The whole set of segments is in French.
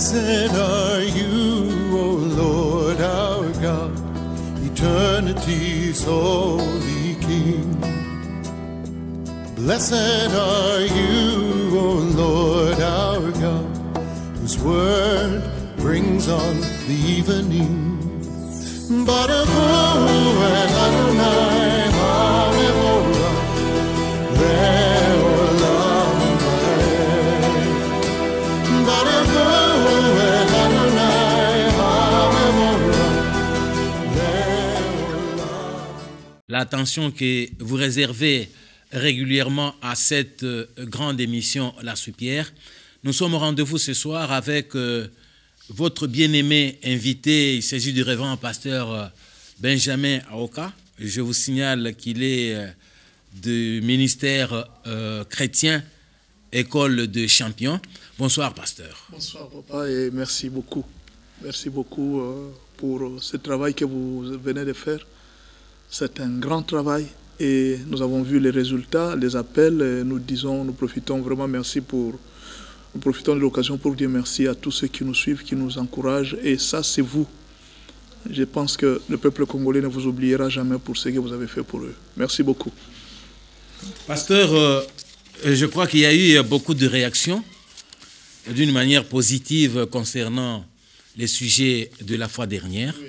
Blessed are you, O Lord our God, eternity's holy King. Blessed are you, O Lord our God, whose word brings on the evening. Baruch hu el Adonai ha'mevorach le'olam va'ed. Baruch hu el Adonai ha'mevorach le'olam. L'attention que vous réservez régulièrement à cette grande émission La Soupière. Nous sommes au rendez-vous ce soir avec votre bien-aimé invité. Il s'agit du révérend pasteur Benjamin Aoka. Je vous signale qu'il est du ministère chrétien, école de champions. Bonsoir, pasteur. Bonsoir, papa, et merci beaucoup. Merci beaucoup pour ce travail que vous venez de faire. C'est un grand travail et nous avons vu les résultats, les appels. Et nous profitons vraiment nous profitons de l'occasion pour dire merci à tous ceux qui nous suivent, qui nous encouragent. Et ça, c'est vous. Je pense que le peuple congolais ne vous oubliera jamais pour ce que vous avez fait pour eux. Merci beaucoup. Pasteur, je crois qu'il y a eu beaucoup de réactions d'une manière positive concernant les sujets de la fois dernière. Oui.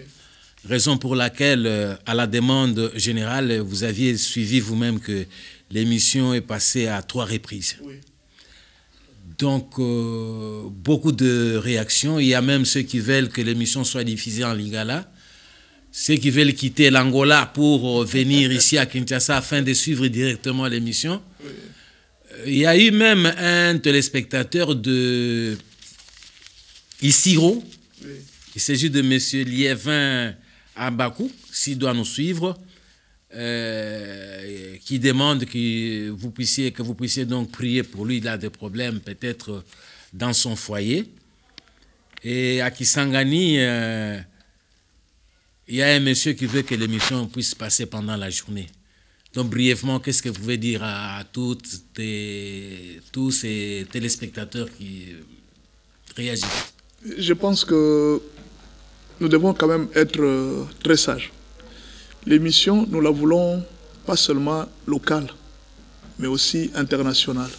Raison pour laquelle, à la demande générale, vous aviez suivi vous-même que l'émission est passée à 3 reprises. Oui. Donc, beaucoup de réactions. Il y a même ceux qui veulent que l'émission soit diffusée en lingala, ceux qui veulent quitter l'Angola pour venir ici à Kinshasa afin de suivre directement l'émission. Oui. Il y a eu même un téléspectateur de Isiro. Oui. Il s'agit de M. Liévin Abakou, s'il doit nous suivre, qui demande que vous puissiez donc prier pour lui. Il a des problèmes peut-être dans son foyer. Et à Kisangani, il y a un monsieur qui veut que l'émission puisse passer pendant la journée. Donc brièvement, qu'est-ce que vous pouvez dire à tous ces téléspectateurs qui réagissent? Je pense que nous devons quand même être très sages. L'émission, nous la voulons pas seulement locale, mais aussi internationale.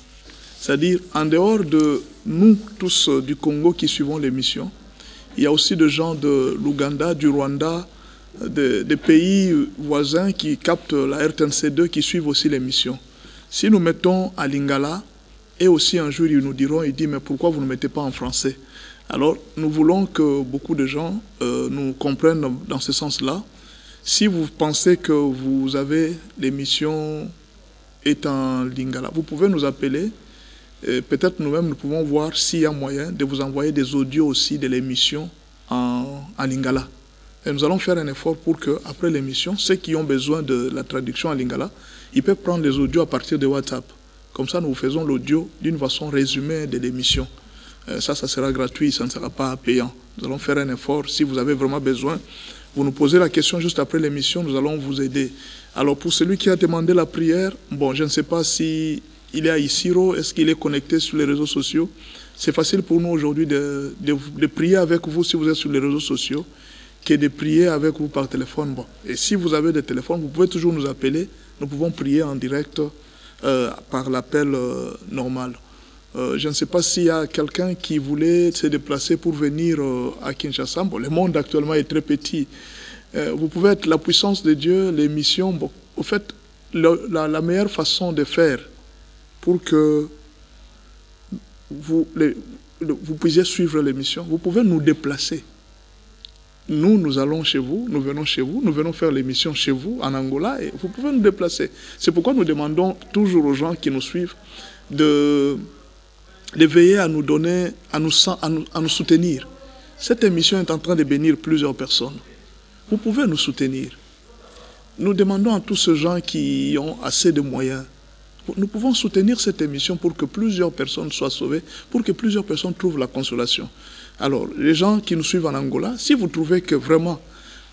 C'est-à-dire, en dehors de nous tous du Congo qui suivons l'émission, il y a aussi des gens de l'Ouganda, du Rwanda, des pays voisins qui captent la RTNC2 qui suivent aussi l'émission. Si nous mettons à Lingala, et aussi un jour ils nous diront, ils disent, mais pourquoi vous ne mettez pas en français? Alors, nous voulons que beaucoup de gens nous comprennent dans ce sens-là. Si vous pensez que vous avez l'émission est en lingala, vous pouvez nous appeler. Peut-être nous-mêmes, nous pouvons voir s'il y a moyen de vous envoyer des audios aussi de l'émission en lingala. Et nous allons faire un effort pour que, après l'émission, ceux qui ont besoin de la traduction en lingala, ils peuvent prendre les audios à partir de WhatsApp. Comme ça, nous vous faisons l'audio d'une façon résumée de l'émission. Ça sera gratuit, ça ne sera pas payant. Nous allons faire un effort. Si vous avez vraiment besoin, vous nous posez la question juste après l'émission, nous allons vous aider. Alors, pour celui qui a demandé la prière, bon, je ne sais pas s'il est à Isiro, est-ce qu'il est connecté sur les réseaux sociaux? C'est facile pour nous aujourd'hui de prier avec vous si vous êtes sur les réseaux sociaux, que de prier avec vous par téléphone. Bon. Et si vous avez des téléphones, vous pouvez toujours nous appeler. Nous pouvons prier en direct par l'appel normal. Je ne sais pas s'il y a quelqu'un qui voulait se déplacer pour venir à Kinshasa. Bon, le monde actuellement est très petit. Vous pouvez être la puissance de Dieu, les missions. Bon, au fait, la meilleure façon de faire pour que vous puissiez suivre l'émission, vous pouvez nous déplacer. Nous allons chez vous, nous venons faire l'émission chez vous, en Angola, et vous pouvez nous déplacer. C'est pourquoi nous demandons toujours aux gens qui nous suivent de veiller à nous donner, à nous soutenir. Cette émission est en train de bénir plusieurs personnes. Vous pouvez nous soutenir. Nous demandons à tous ces gens qui ont assez de moyens. Nous pouvons soutenir cette émission pour que plusieurs personnes soient sauvées, pour que plusieurs personnes trouvent la consolation. Alors, les gens qui nous suivent en Angola, si vous trouvez que vraiment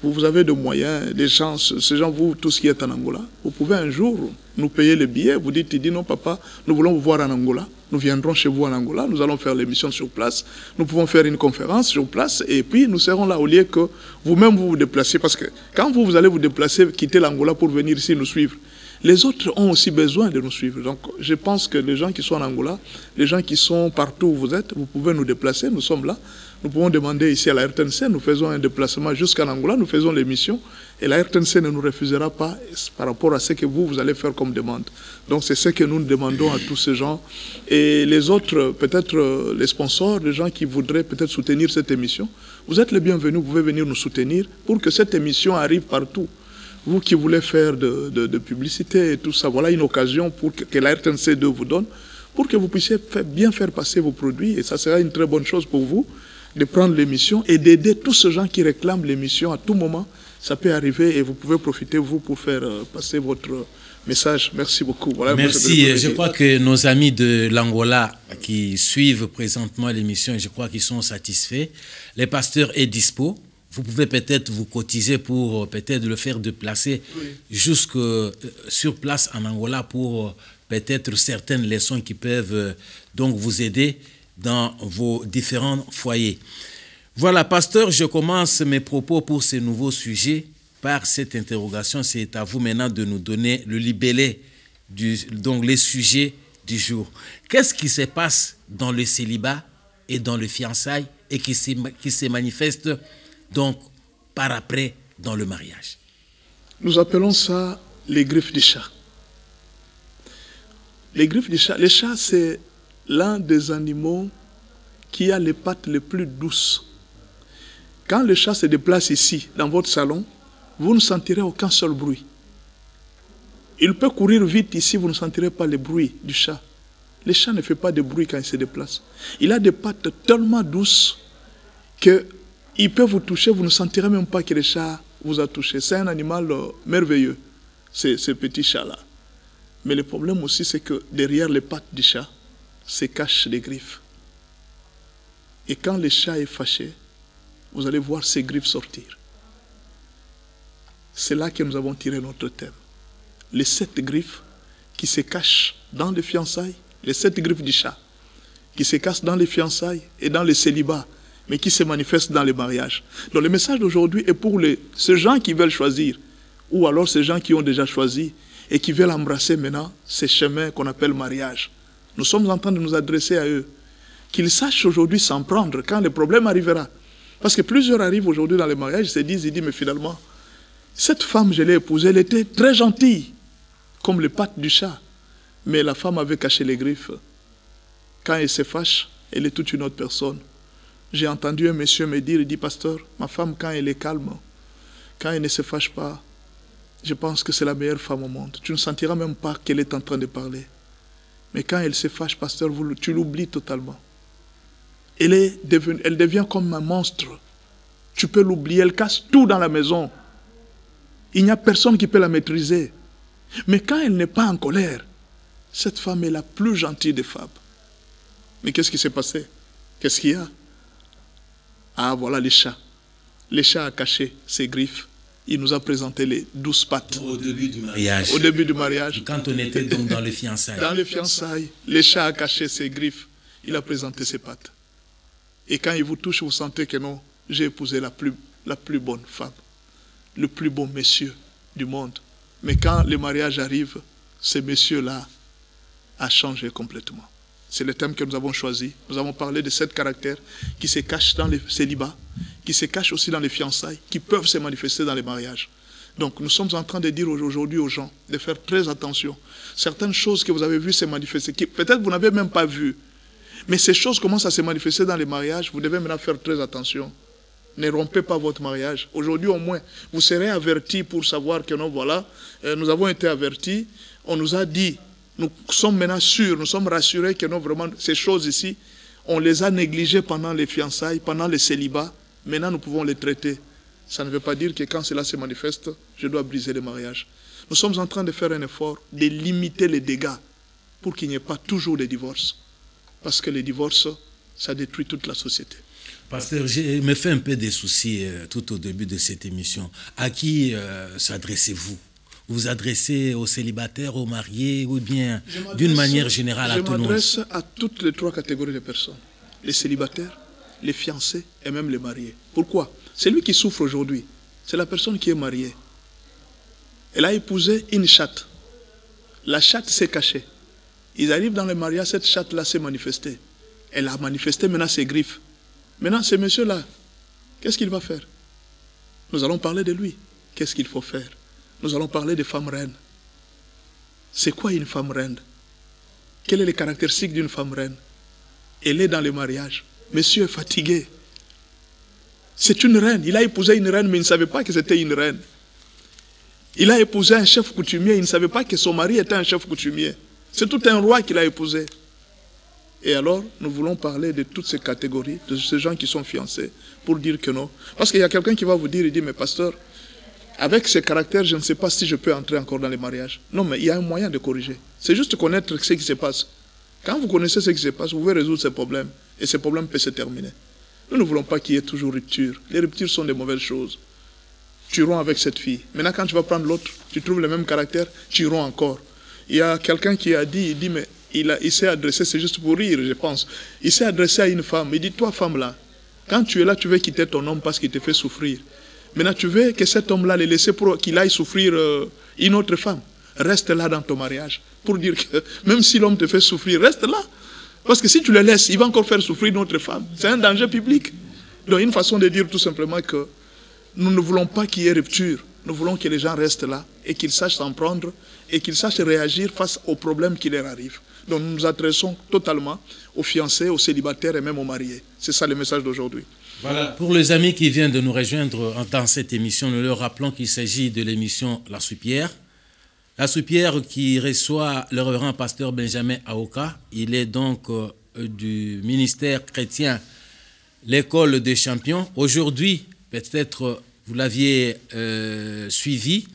vous avez de moyens, des gens, ces gens, vous, tous qui êtes en Angola, vous pouvez un jour nous payer les billets. Vous dites, il dit non papa, nous voulons vous voir en Angola. Nous viendrons chez vous en Angola, nous allons faire l'émission sur place. Nous pouvons faire une conférence sur place et puis nous serons là au lieu que vous-même vous vous déplaciez. Parce que quand vous allez vous déplacer, quitter l'Angola pour venir ici nous suivre, les autres ont aussi besoin de nous suivre. Donc je pense que les gens qui sont en Angola, les gens qui sont partout où vous êtes, vous pouvez nous déplacer, nous sommes là. Nous pouvons demander ici à la RTNC, nous faisons un déplacement jusqu'en Angola, nous faisons l'émission et la RTNC ne nous refusera pas par rapport à ce que vous allez faire comme demande. Donc c'est ce que nous demandons à tous ces gens. Et les autres, peut-être les sponsors, les gens qui voudraient peut-être soutenir cette émission, vous êtes les bienvenus, vous pouvez venir nous soutenir pour que cette émission arrive partout. Vous qui voulez faire de publicité et tout ça, voilà une occasion pour que la RTNC2 vous donne, pour que vous puissiez bien faire passer vos produits. Et ça sera une très bonne chose pour vous, de prendre l'émission et d'aider tous ces gens qui réclament l'émission à tout moment. Ça peut arriver et vous pouvez profiter, vous, pour faire passer votre message. Merci beaucoup. Voilà. Merci. Je crois que nos amis de l'Angola qui suivent présentement l'émission, je crois qu'ils sont satisfaits. Les pasteurs est dispo. Vous pouvez peut-être vous cotiser pour peut-être le faire déplacer jusque sur place en Angola pour peut-être certaines leçons qui peuvent donc vous aider dans vos différents foyers. Voilà, pasteur, je commence mes propos pour ce nouveau sujet par cette interrogation. C'est à vous maintenant de nous donner le libellé, donc les sujets du jour. Qu'est-ce qui se passe dans le célibat et dans le fiançailles et qui se manifeste donc par après dans le mariage? Nous appelons ça les griffes du chat. Les griffes du chat, les chats, c'est l'un des animaux qui a les pattes les plus douces. Quand le chat se déplace ici, dans votre salon, vous ne sentirez aucun seul bruit. Il peut courir vite ici, vous ne sentirez pas le bruit du chat. Le chat ne fait pas de bruit quand il se déplace. Il a des pattes tellement douces qu'il peut vous toucher, vous ne sentirez même pas que le chat vous a touché. C'est un animal merveilleux, ce petit chat-là. Mais le problème aussi, c'est que derrière les pattes du chat se cachent des griffes. Et quand le chat est fâché, vous allez voir ses griffes sortir. C'est là que nous avons tiré notre thème. Les 7 griffes qui se cachent dans les fiançailles, les 7 griffes du chat, qui se cachent dans les fiançailles et dans les célibats, mais qui se manifestent dans les mariages. Donc le message d'aujourd'hui est pour ces gens qui veulent choisir, ou alors ces gens qui ont déjà choisi et qui veulent embrasser maintenant ces chemins qu'on appelle mariage. Nous sommes en train de nous adresser à eux. Qu'ils sachent aujourd'hui s'en prendre quand le problème arrivera. Parce que plusieurs arrivent aujourd'hui dans les mariages, ils se disent, mais finalement, cette femme, je l'ai épousée, elle était très gentille, comme les pattes du chat. Mais la femme avait caché les griffes. Quand elle se fâche, elle est toute une autre personne. J'ai entendu un monsieur me dire, il dit, pasteur, ma femme, quand elle est calme, quand elle ne se fâche pas, je pense que c'est la meilleure femme au monde. Tu ne sentiras même pas qu'elle est en train de parler. Mais quand elle se fâche, pasteur, tu l'oublies totalement. Elle devient comme un monstre. Tu peux l'oublier, elle casse tout dans la maison. Il n'y a personne qui peut la maîtriser. Mais quand elle n'est pas en colère, cette femme est la plus gentille des femmes. Mais qu'est-ce qui s'est passé? Qu'est-ce qu'il y a? Ah, voilà les chats. Les chats a caché ses griffes. Il nous a présenté les 12 pattes. Au début du mariage. Au début du mariage. Quand on était donc dans les fiançailles. Dans les fiançailles, les chats a caché ses griffes. Il a présenté ses pattes. Et quand il vous touche, vous sentez que non, j'ai épousé la plus bonne femme, le plus beau monsieur du monde. Mais quand le mariage arrive, ce monsieur-là a changé complètement. C'est le thème que nous avons choisi. Nous avons parlé de 7 caractères qui se cachent dans les célibats, qui se cachent aussi dans les fiançailles, qui peuvent se manifester dans les mariages. Donc nous sommes en train de dire aujourd'hui aux gens de faire très attention. Certaines choses que vous avez vues se manifester, que peut-être vous n'avez même pas vues, mais ces choses commencent à se manifester dans les mariages. Vous devez maintenant faire très attention. Ne rompez pas votre mariage. Aujourd'hui, au moins, vous serez avertis pour savoir que non, voilà, nous avons été avertis. On nous a dit, nous sommes maintenant sûrs, nous sommes rassurés que non, vraiment, ces choses ici, on les a négligées pendant les fiançailles, pendant les célibats. Maintenant, nous pouvons les traiter. Ça ne veut pas dire que quand cela se manifeste, je dois briser le mariage. Nous sommes en train de faire un effort de limiter les dégâts pour qu'il n'y ait pas toujours de divorce. Parce que les divorces, ça détruit toute la société. Pasteur, je me fais un peu des soucis tout au début de cette émission. À qui s'adressez-vous? Vous vous adressez aux célibataires, aux mariés, ou bien d'une manière générale à tout le monde? Je m'adresse à toutes les trois catégories de personnes. Les célibataires, les fiancés et même les mariés. Pourquoi? Celui qui souffre aujourd'hui, c'est la personne qui est mariée. Elle a épousé une chatte. La chatte s'est cachée. Ils arrivent dans le mariage, cette chatte-là s'est manifestée. Elle a manifesté maintenant ses griffes. Maintenant, ce monsieur-là, qu'est-ce qu'il va faire? Nous allons parler de lui. Qu'est-ce qu'il faut faire? Nous allons parler des femmes reines. C'est quoi une femme reine? Quelles sont les caractéristiques d'une femme reine? Elle est dans le mariage. Monsieur est fatigué. C'est une reine. Il a épousé une reine, mais il ne savait pas que c'était une reine. Il a épousé un chef coutumier, il ne savait pas que son mari était un chef coutumier. C'est tout un roi qu'il a épousé. Et alors, nous voulons parler de toutes ces catégories, de ces gens qui sont fiancés, pour dire que non. Parce qu'il y a quelqu'un qui va vous dire, il dit, mais pasteur, avec ces caractères, je ne sais pas si je peux entrer encore dans les mariages. Non, mais il y a un moyen de corriger. C'est juste connaître ce qui se passe. Quand vous connaissez ce qui se passe, vous pouvez résoudre ces problèmes. Et ces problèmes peuvent se terminer. Nous ne voulons pas qu'il y ait toujours rupture. Les ruptures sont des mauvaises choses. Tu romps avec cette fille. Maintenant, quand tu vas prendre l'autre, tu trouves le même caractère, tu romps encore. Il y a quelqu'un qui a dit, il dit, mais il s'est adressé, c'est juste pour rire, je pense. Il s'est adressé à une femme. Il dit, toi, femme là, quand tu es là, tu veux quitter ton homme parce qu'il te fait souffrir. Maintenant, tu veux que cet homme-là le laisse pour qu'il aille souffrir une autre femme. Reste là dans ton mariage. Pour dire que même si l'homme te fait souffrir, reste là. Parce que si tu le laisses, il va encore faire souffrir une autre femme. C'est un danger public. Donc, une façon de dire tout simplement que nous ne voulons pas qu'il y ait rupture. Nous voulons que les gens restent là et qu'ils sachent s'en prendre et qu'ils sachent réagir face aux problèmes qui leur arrivent. Donc nous nous adressons totalement aux fiancés, aux célibataires et même aux mariés. C'est ça le message d'aujourd'hui. Voilà. Pour les amis qui viennent de nous rejoindre dans cette émission, nous leur rappelons qu'il s'agit de l'émission La Soupière. La Soupière qui reçoit le révérend pasteur Benjamin Aoka. Il est donc du ministère chrétien, l'école des champions. Aujourd'hui, peut-être vous l'aviez suivi,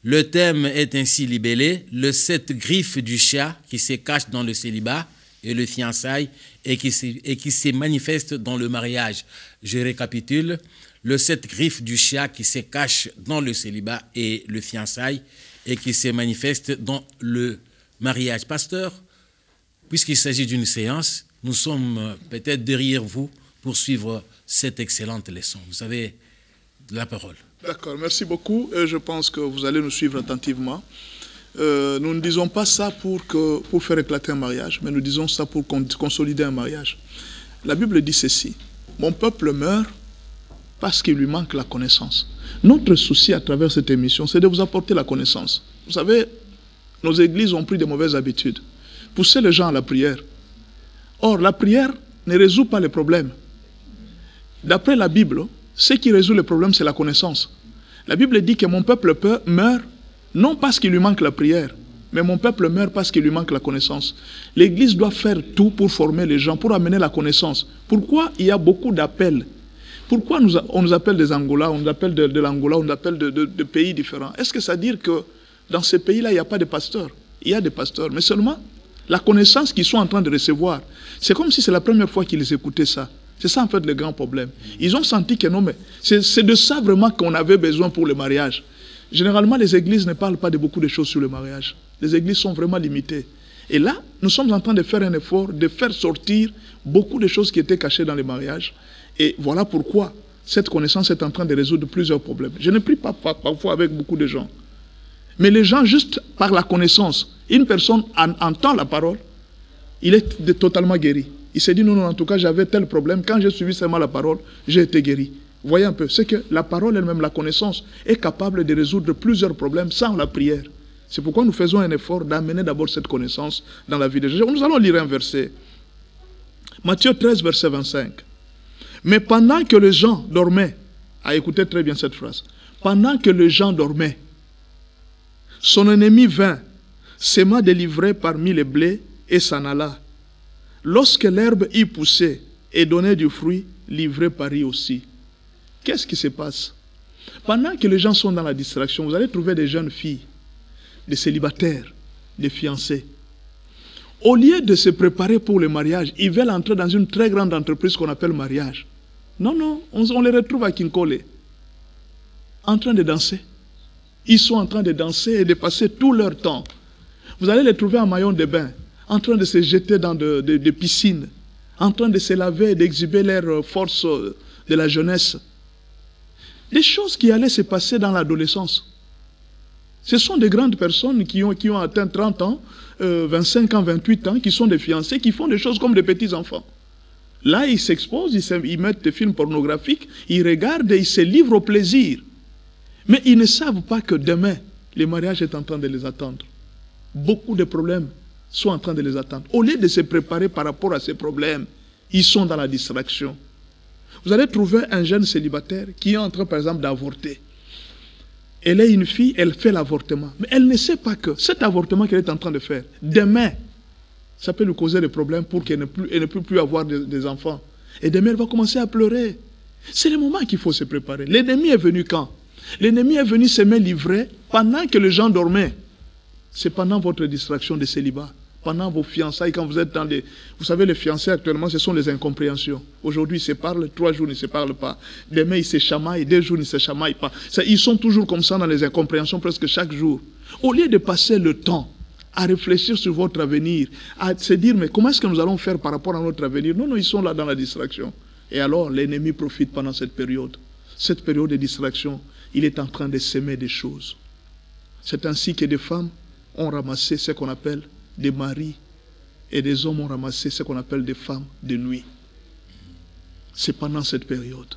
le thème est ainsi libellé, le 7 griffes du chat qui se cache dans le célibat et le fiançailles et qui se manifeste dans le mariage. Je récapitule, le 7 griffes du chat qui se cache dans le célibat et le fiançailles et qui se manifeste dans le mariage. Pasteur, puisqu'il s'agit d'une séance, nous sommes peut-être derrière vous pour suivre cette excellente leçon. Vous avez la parole. D'accord, merci beaucoup. Je pense que vous allez nous suivre attentivement. Nous ne disons pas ça pour faire éclater un mariage, mais nous disons ça pour consolider un mariage. La Bible dit ceci, « Mon peuple meurt parce qu'il lui manque la connaissance. » Notre souci à travers cette émission, c'est de vous apporter la connaissance. Vous savez, nos églises ont pris de mauvaises habitudes. Pousser les gens à la prière. Or, la prière ne résout pas les problèmes. D'après la Bible, ce qui résout les problèmes, c'est la connaissance. La Bible dit que mon peuple meurt, non parce qu'il lui manque la prière, mais mon peuple meurt parce qu'il lui manque la connaissance. L'Église doit faire tout pour former les gens, pour amener la connaissance. Pourquoi il y a beaucoup d'appels? Pourquoi on nous appelle des Angolas, on nous appelle de l'Angola, on nous appelle de pays différents? Est-ce que ça veut dire que dans ces pays-là, il n'y a pas de pasteurs? Il y a des pasteurs, mais seulement la connaissance qu'ils sont en train de recevoir. C'est comme si c'est la première fois qu'ils écoutaient ça. C'est ça en fait le grand problème. Ils ont senti que non, mais c'est de ça vraiment qu'on avait besoin pour le mariage. Généralement, les églises ne parlent pas de beaucoup de choses sur le mariage. Les églises sont vraiment limitées. Et là, nous sommes en train de faire un effort, de faire sortir beaucoup de choses qui étaient cachées dans le mariage. Et voilà pourquoi cette connaissance est en train de résoudre plusieurs problèmes. Je ne prie pas parfois avec beaucoup de gens. Mais les gens, juste par la connaissance, une personne entend la parole, il est totalement guéri. Il s'est dit, non, en tout cas, j'avais tel problème. Quand j'ai suivi seulement la parole, j'ai été guéri. Vous voyez un peu, c'est que la parole elle-même, la connaissance, est capable de résoudre plusieurs problèmes sans la prière. C'est pourquoi nous faisons un effort d'amener d'abord cette connaissance dans la vie de Jésus. Nous allons lire un verset. Matthieu 13, verset 25. Mais pendant que les gens dormaient, écoutez très bien cette phrase, pendant que les gens dormaient, son ennemi vint, sema délivré parmi les blés et s'en alla. Lorsque l'herbe y poussait et donnait du fruit, livré parit aussi. Qu'est-ce qui se passe? Pendant que les gens sont dans la distraction, vous allez trouver des jeunes filles, des célibataires, des fiancés. Au lieu de se préparer pour le mariage, ils veulent entrer dans une très grande entreprise qu'on appelle mariage. Non, non, on les retrouve à Kinkole, en train de danser. Ils sont en train de danser et de passer tout leur temps. Vous allez les trouver en maillot de bain, en train de se jeter dans des piscines, en train de se laver et d'exhiber leur force de la jeunesse. Des choses qui allaient se passer dans l'adolescence. Ce sont des grandes personnes qui ont atteint 30 ans, 25 ans, 28 ans, qui sont des fiancés, qui font des choses comme des petits-enfants. Là, ils s'exposent, ils mettent des films pornographiques, ils regardent et ils se livrent au plaisir. Mais ils ne savent pas que demain, le mariage est en train de les attendre. Beaucoup de problèmes sont en train de les attendre. Au lieu de se préparer par rapport à ces problèmes, ils sont dans la distraction. Vous allez trouver un jeune célibataire qui est en train, par exemple, d'avorter. Elle est une fille, elle fait l'avortement. Mais elle ne sait pas que cet avortement qu'elle est en train de faire, demain, ça peut lui causer des problèmes pour qu'elle ne puisse plus avoir des enfants. Et demain, elle va commencer à pleurer. C'est le moment qu'il faut se préparer. L'ennemi est venu quand? L'ennemi est venu s'aimer livrer pendant que les gens dormaient. C'est pendant votre distraction de célibat, pendant vos fiançailles, quand vous êtes dans des... Vous savez, les fiancés actuellement, ce sont les incompréhensions. Aujourd'hui, ils se parlent, 3 jours, ils ne se parlent pas. Demain, ils se chamaillent, 2 jours, ils ne se chamaillent pas. Ils sont toujours comme ça dans les incompréhensions presque chaque jour. Au lieu de passer le temps à réfléchir sur votre avenir, à se dire, mais comment est-ce que nous allons faire par rapport à notre avenir? Non, non, ils sont là dans la distraction. Et alors, l'ennemi profite pendant cette période de distraction. Il est en train de s'aimer des choses. C'est ainsi que des femmes ont ramassé ce qu'on appelle des maris et des hommes ont ramassé ce qu'on appelle des femmes de nuit. C'est pendant cette période.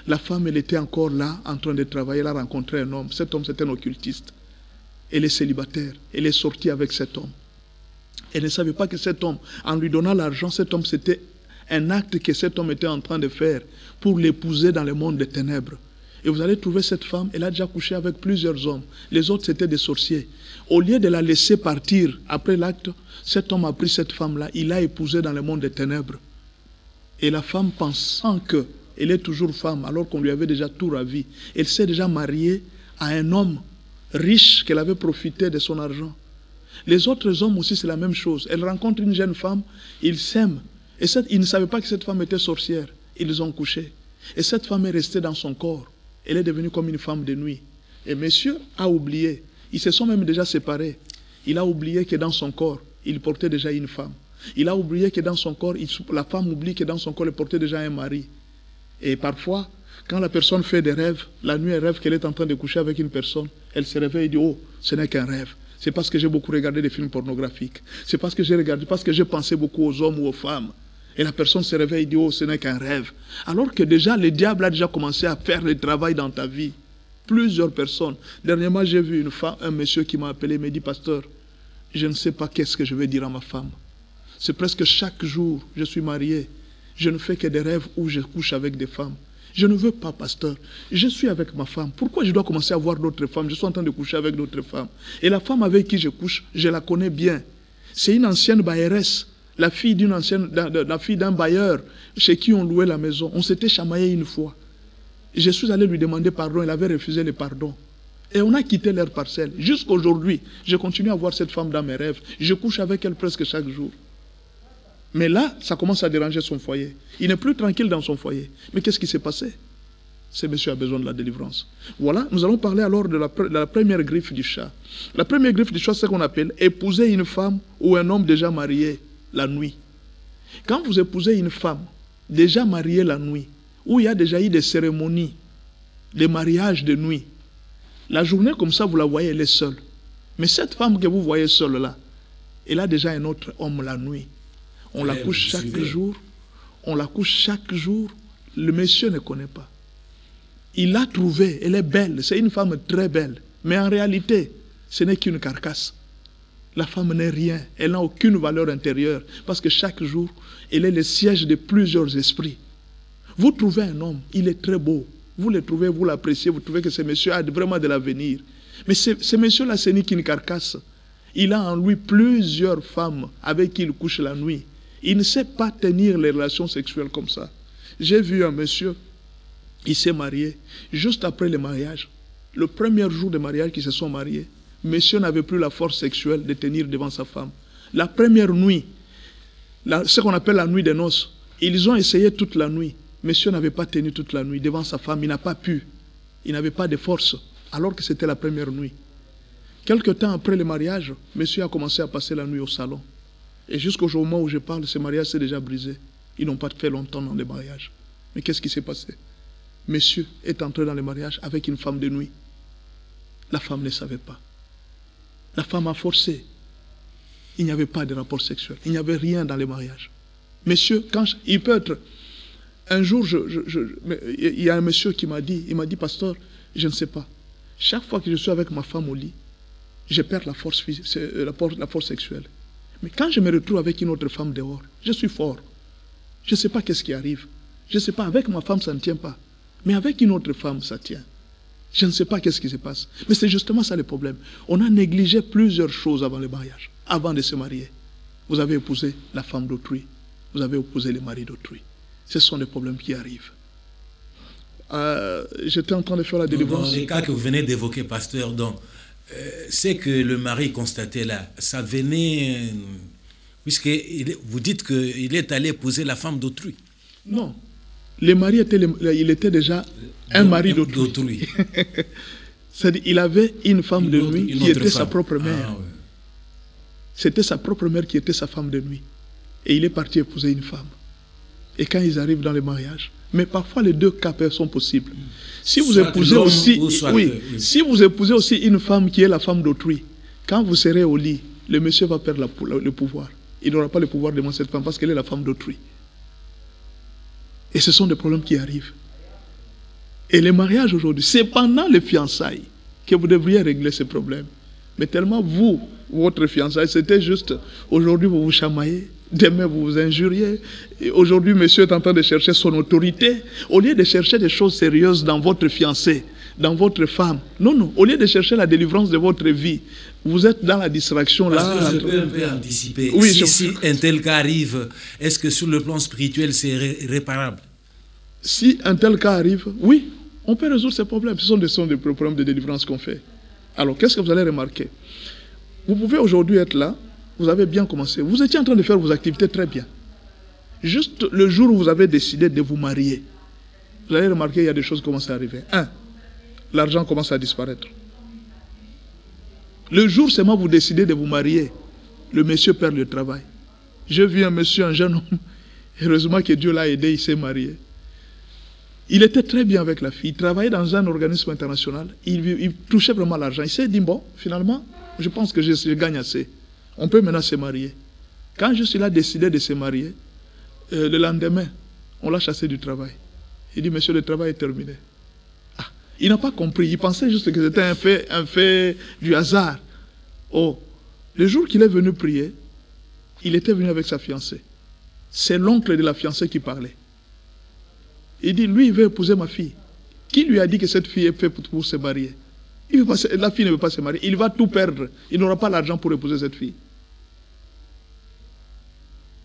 La femme, elle était encore là, en train de travailler, elle a rencontré un homme. Cet homme, c'est un occultiste. Elle est célibataire. Elle est sortie avec cet homme. Elle ne savait pas que cet homme, en lui donnant l'argent, cet homme, c'était un acte que cet homme était en train de faire pour l'épouser dans le monde des ténèbres. Et vous allez trouver cette femme, elle a déjà couché avec plusieurs hommes. Les autres, c'était des sorciers. Au lieu de la laisser partir après l'acte, cet homme a pris cette femme-là, il l'a épousée dans le monde des ténèbres. Et la femme, pensant qu'elle est toujours femme, alors qu'on lui avait déjà tout ravi, elle s'est déjà mariée à un homme riche qu'elle avait profité de son argent. Les autres hommes aussi, c'est la même chose. Elle rencontre une jeune femme, ils s'aiment. Et ils ne savaient pas que cette femme était sorcière. Ils ont couché. Et cette femme est restée dans son corps. Elle est devenue comme une femme de nuit. Et monsieur a oublié. Ils se sont même déjà séparés. Il a oublié que dans son corps, il portait déjà une femme. Il a oublié que dans son corps, la femme oublie que dans son corps, elle portait déjà un mari. Et parfois, quand la personne fait des rêves, la nuit, elle rêve qu'elle est en train de coucher avec une personne. Elle se réveille et dit, oh, ce n'est qu'un rêve. C'est parce que j'ai beaucoup regardé des films pornographiques. C'est parce que j'ai regardé, parce que j'ai pensé beaucoup aux hommes ou aux femmes. Et la personne se réveille et dit, oh, ce n'est qu'un rêve. Alors que déjà, le diable a déjà commencé à faire le travail dans ta vie. Plusieurs personnes. Dernièrement, j'ai vu un monsieur qui m'a appelé, me dit, pasteur, je ne sais pas qu'est-ce que je vais dire à ma femme. C'est presque chaque jour, je suis marié. Je ne fais que des rêves où je couche avec des femmes. Je ne veux pas, pasteur. Je suis avec ma femme. Pourquoi je dois commencer à voir d'autres femmes? Je suis en train de coucher avec d'autres femmes. Et la femme avec qui je couche, je la connais bien. C'est une ancienne bailleresse. La fille d'un bailleur chez qui on louait la maison. On s'était chamaillé une fois. Je suis allé lui demander pardon. Elle avait refusé le pardon. Et on a quitté leur parcelle. Jusqu'aujourd'hui, je continue à voir cette femme dans mes rêves. Je couche avec elle presque chaque jour. Mais là, ça commence à déranger son foyer. Il n'est plus tranquille dans son foyer. Mais qu'est-ce qui s'est passé? Ce monsieur a besoin de la délivrance. Voilà, nous allons parler alors de la première griffe du chat. La première griffe du chat, c'est ce qu'on appelle épouser une femme ou un homme déjà marié la nuit. Quand vous épousez une femme déjà mariée la nuit, où il y a déjà eu des cérémonies, des mariages de nuit, la journée comme ça, vous la voyez, elle est seule. Mais cette femme que vous voyez seule là, elle a déjà un autre homme la nuit. On la couche chaque jour. On la couche chaque jour. Le monsieur ne connaît pas. Il l'a trouvée. Elle est belle. C'est une femme très belle. Mais en réalité, ce n'est qu'une carcasse. La femme n'est rien. Elle n'a aucune valeur intérieure. Parce que chaque jour, elle est le siège de plusieurs esprits. Vous trouvez un homme. Il est très beau. Vous le trouvez, vous l'appréciez. Vous trouvez que ce monsieur a vraiment de l'avenir. Mais ce monsieur-là, ce n'est qu'une carcasse. Il a en lui plusieurs femmes avec qui il couche la nuit. Il ne sait pas tenir les relations sexuelles comme ça. J'ai vu un monsieur, il s'est marié. Juste après le mariage, le premier jour de mariage qu'ils se sont mariés, monsieur n'avait plus la force sexuelle de tenir devant sa femme. La première nuit, ce qu'on appelle la nuit des noces, ils ont essayé toute la nuit. Monsieur n'avait pas tenu toute la nuit devant sa femme, il n'a pas pu. Il n'avait pas de force, alors que c'était la première nuit. Quelque temps après le mariage, monsieur a commencé à passer la nuit au salon. Et jusqu'au moment où je parle, ce mariage s'est déjà brisé. Ils n'ont pas fait longtemps dans le mariage. Mais qu'est-ce qui s'est passé? Monsieur est entré dans le mariage avec une femme de nuit. La femme ne savait pas. La femme a forcé. Il n'y avait pas de rapport sexuel. Il n'y avait rien dans le mariage. Monsieur, il peut être... Un jour, il y a un monsieur qui m'a dit, pasteur, je ne sais pas. Chaque fois que je suis avec ma femme au lit, je perds la force sexuelle. Mais quand je me retrouve avec une autre femme dehors, je suis fort. Je ne sais pas qu'est-ce qui arrive. Je ne sais pas, avec ma femme, ça ne tient pas. Mais avec une autre femme, ça tient. Je ne sais pas qu'est-ce qui se passe. Mais c'est justement ça le problème. On a négligé plusieurs choses avant le mariage, avant de se marier. Vous avez épousé la femme d'autrui. Vous avez épousé le mari d'autrui. Ce sont des problèmes qui arrivent. J'étais en train de faire la délivrance. Dans les cas que vous venez d'évoquer, pasteur, c'est que le mari constatait là, ça venait, puisque vous dites qu'il est allé épouser la femme d'autrui. Non, le mari il était déjà un mari d'autrui. C'est-à-dire il avait une femme de nuit qui était sa propre mère. Ah, ouais. C'était sa propre mère qui était sa femme de nuit. Et il est parti épouser une femme. Et quand ils arrivent dans le mariage, mais parfois les deux cas sont possibles. Si vous épousez aussi, si vous épousez aussi une femme qui est la femme d'autrui, quand vous serez au lit, le monsieur va perdre le pouvoir. Il n'aura pas le pouvoir devant cette femme parce qu'elle est la femme d'autrui. Et ce sont des problèmes qui arrivent. Et le mariage aujourd'hui, c'est pendant les fiançailles que vous devriez régler ces problèmes. Mais tellement votre fiançaille, c'était juste, aujourd'hui vous vous chamaillez, demain vous vous injuriez. Aujourd'hui, monsieur est en train de chercher son autorité. Au lieu de chercher des choses sérieuses dans votre fiancé, dans votre femme. Non. Au lieu de chercher la délivrance de votre vie, vous êtes dans la distraction là. Parce que je peux un peu anticiper. Oui, si un tel cas arrive, est-ce que sur le plan spirituel, c'est réparable? Si un tel cas arrive, oui, on peut résoudre ces problèmes. Ce sont des problèmes de délivrance qu'on fait. Alors, qu'est-ce que vous allez remarquer? Vous pouvez aujourd'hui être là, vous avez bien commencé. Vous étiez en train de faire vos activités très bien. Juste le jour où vous avez décidé de vous marier, vous allez remarquer qu'il y a des choses qui commencent à arriver. L'argent commence à disparaître. Le jour seulement vous décidez de vous marier, le monsieur perd le travail. J'ai vu un monsieur, un jeune homme, heureusement que Dieu l'a aidé, il s'est marié. Il était très bien avec la fille, il travaillait dans un organisme international, il touchait vraiment l'argent. Il s'est dit, bon, finalement, je pense que je gagne assez. On peut maintenant se marier. Quand je suis là décidé de se marier, le lendemain, on l'a chassé du travail. Il dit, monsieur, le travail est terminé. Il n'a pas compris, il pensait juste que c'était un fait du hasard. Oh, le jour qu'il est venu prier, il était venu avec sa fiancée. C'est l'oncle de la fiancée qui parlait. Il dit, lui, il veut épouser ma fille. Qui lui a dit que cette fille est faite pour se marier? La fille ne veut pas se marier. Il va tout perdre. Il n'aura pas l'argent pour épouser cette fille.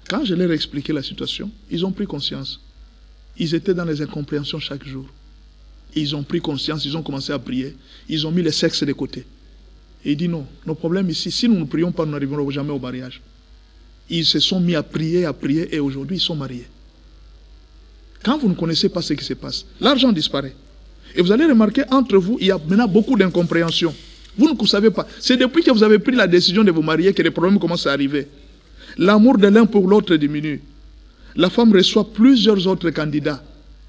Quand je leur ai expliqué la situation, ils ont pris conscience. Ils étaient dans les incompréhensions chaque jour. Ils ont pris conscience, ils ont commencé à prier. Ils ont mis le sexe de côté. Et il dit non, nos problèmes ici, si nous ne prions pas, nous n'arriverons jamais au mariage. Ils se sont mis à prier, et aujourd'hui ils sont mariés. Quand vous ne connaissez pas ce qui se passe, l'argent disparaît. Et vous allez remarquer, entre vous, il y a maintenant beaucoup d'incompréhension. Vous ne savez pas. C'est depuis que vous avez pris la décision de vous marier que les problèmes commencent à arriver. L'amour de l'un pour l'autre diminue. La femme reçoit plusieurs autres candidats.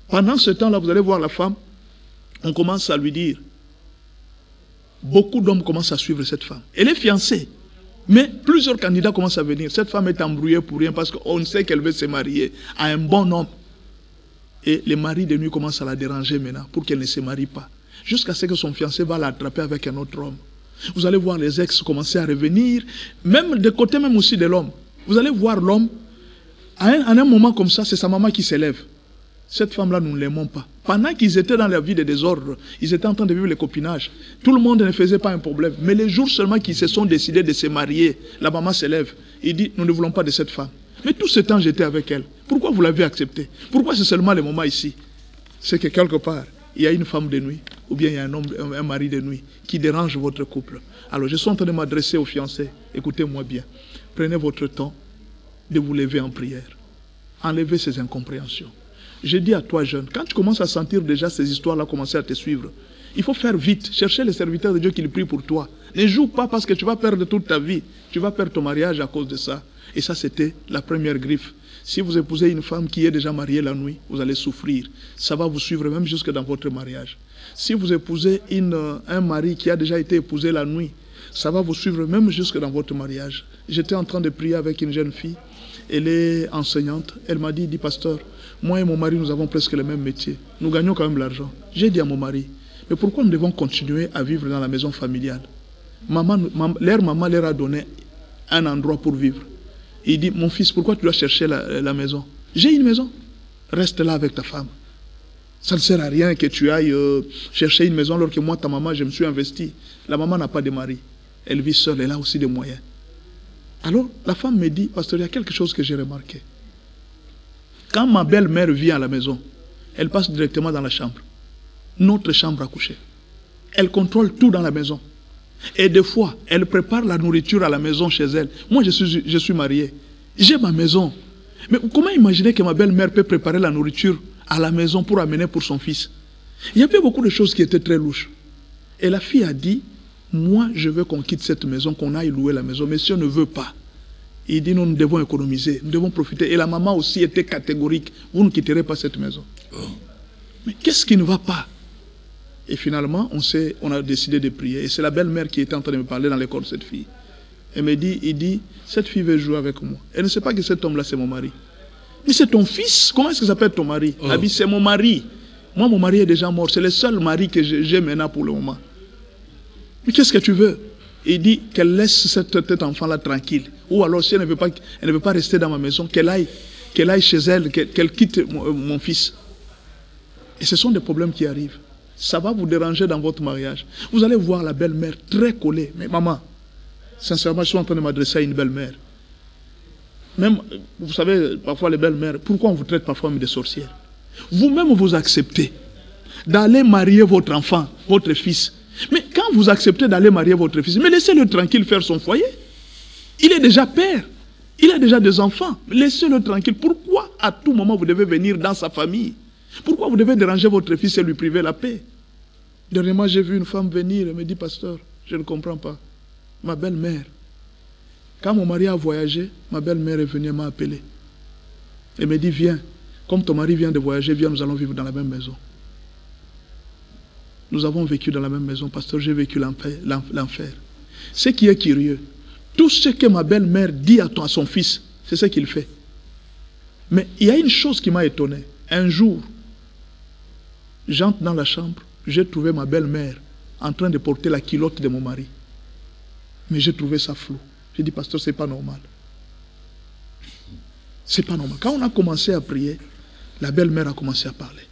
Pendant ce temps-là, vous allez voir la femme, on commence à lui dire, beaucoup d'hommes commencent à suivre cette femme. Elle est fiancée, mais plusieurs candidats commencent à venir. Cette femme est embrouillée pour rien parce qu'on sait qu'elle veut se marier à un bon homme. Et les maris de nuit commencent à la déranger maintenant pour qu'elle ne se marie pas. Jusqu'à ce que son fiancé va l'attraper avec un autre homme. Vous allez voir les ex commencer à revenir, même de côté même aussi de l'homme. Vous allez voir l'homme, à un moment comme ça, c'est sa maman qui s'élève. Cette femme-là, nous ne l'aimons pas. Pendant qu'ils étaient dans la vie de désordre, ils étaient en train de vivre le copinage. Tout le monde ne faisait pas un problème. Mais les jours seulement qu'ils se sont décidés de se marier, la maman s'élève. Il dit, nous ne voulons pas de cette femme. Mais tout ce temps, j'étais avec elle. Pourquoi vous l'avez acceptée? Pourquoi c'est seulement le moment ici? C'est que quelque part, il y a une femme de nuit, ou bien il y a un mari de nuit qui dérange votre couple. Alors, je suis en train de m'adresser aux fiancés. Écoutez-moi bien. Prenez votre temps de vous lever en prière. Enlevez ces incompréhensions. je dis à toi jeune, quand tu commences à sentir déjà ces histoires-là commencer à te suivre, il faut faire vite, chercher les serviteurs de Dieu qui le prient pour toi. Ne joue pas parce que tu vas perdre toute ta vie. Tu vas perdre ton mariage à cause de ça. Et ça, c'était la première griffe. Si vous épousez une femme qui est déjà mariée la nuit, vous allez souffrir. Ça va vous suivre même jusque dans votre mariage. Si vous épousez un mari qui a déjà été épousé la nuit, ça va vous suivre même jusque dans votre mariage. J'étais en train de prier avec une jeune fille. Elle est enseignante. Elle m'a dit, pasteur, moi et mon mari, nous avons presque le même métier. Nous gagnons quand même l'argent. J'ai dit à mon mari, mais pourquoi nous devons continuer à vivre dans la maison familiale? Leur maman leur a donné un endroit pour vivre. Il dit, mon fils, pourquoi tu dois chercher la maison? J'ai une maison. Reste là avec ta femme. Ça ne sert à rien que tu ailles chercher une maison alors que moi, ta maman, je me suis investi. La maman n'a pas de mari. Elle vit seule, elle a aussi des moyens. Alors, la femme me dit, pasteur, il y a quelque chose que j'ai remarqué. Quand ma belle-mère vient à la maison, elle passe directement dans la chambre. Notre chambre à coucher. Elle contrôle tout dans la maison. Et des fois, elle prépare la nourriture à la maison chez elle. Moi, je suis marié. J'ai ma maison. Mais comment imaginer que ma belle-mère peut préparer la nourriture à la maison pour amener pour son fils? Il y avait beaucoup de choses qui étaient très louches. Et la fille a dit, moi, je veux qu'on quitte cette maison, qu'on aille louer la maison. Monsieur ne veut pas. Il dit, non, nous devons économiser, nous devons profiter. Et la maman aussi était catégorique. Vous ne quitterez pas cette maison. Mais qu'est-ce qui ne va pas? Et finalement, on a décidé de prier. Et c'est la belle-mère qui était en train de me parler dans l'école de cette fille. Elle me dit, cette fille veut jouer avec moi. Elle ne sait pas que cet homme-là, c'est mon mari. Mais c'est ton fils. Comment est-ce que ça s'appelle ton mari? Elle dit, c'est mon mari. Moi, mon mari est déjà mort. C'est le seul mari que j'ai maintenant pour le moment. Mais qu'est-ce que tu veux? Il dit qu'elle laisse cet enfant-là tranquille. Ou alors, si elle ne veut pas rester dans ma maison, qu'elle aille chez elle, qu'elle quitte mon fils. Et ce sont des problèmes qui arrivent. Ça va vous déranger dans votre mariage. Vous allez voir la belle-mère très collée. Mais maman, sincèrement, je suis en train de m'adresser à une belle-mère. Même, vous savez, parfois les belles-mères, pourquoi on vous traite parfois comme des sorcières? Vous-même, vous acceptez d'aller marier votre enfant, votre fils. Mais quand vous acceptez d'aller marier votre fils, mais laissez-le tranquille faire son foyer. Il est déjà père. Il a déjà des enfants. Laissez-le tranquille. Pourquoi à tout moment vous devez venir dans sa famille? Pourquoi vous devez déranger votre fils et lui priver la paix? Dernièrement, j'ai vu une femme venir et me dit, pasteur, je ne comprends pas. Ma belle-mère, quand mon mari a voyagé, ma belle-mère est venue et m'a appelé. Elle me dit, viens, comme ton mari vient de voyager, viens, nous allons vivre dans la même maison. Nous avons vécu dans la même maison, pasteur, j'ai vécu l'enfer. Ce qui est curieux, tout ce que ma belle-mère dit à son fils, c'est ce qu'il fait. Mais il y a une chose qui m'a étonné. Un jour, j'entre dans la chambre, j'ai trouvé ma belle-mère en train de porter la culotte de mon mari. Mais j'ai trouvé ça flou. J'ai dit, pasteur, c'est pas normal. C'est pas normal. Quand on a commencé à prier, la belle-mère a commencé à parler.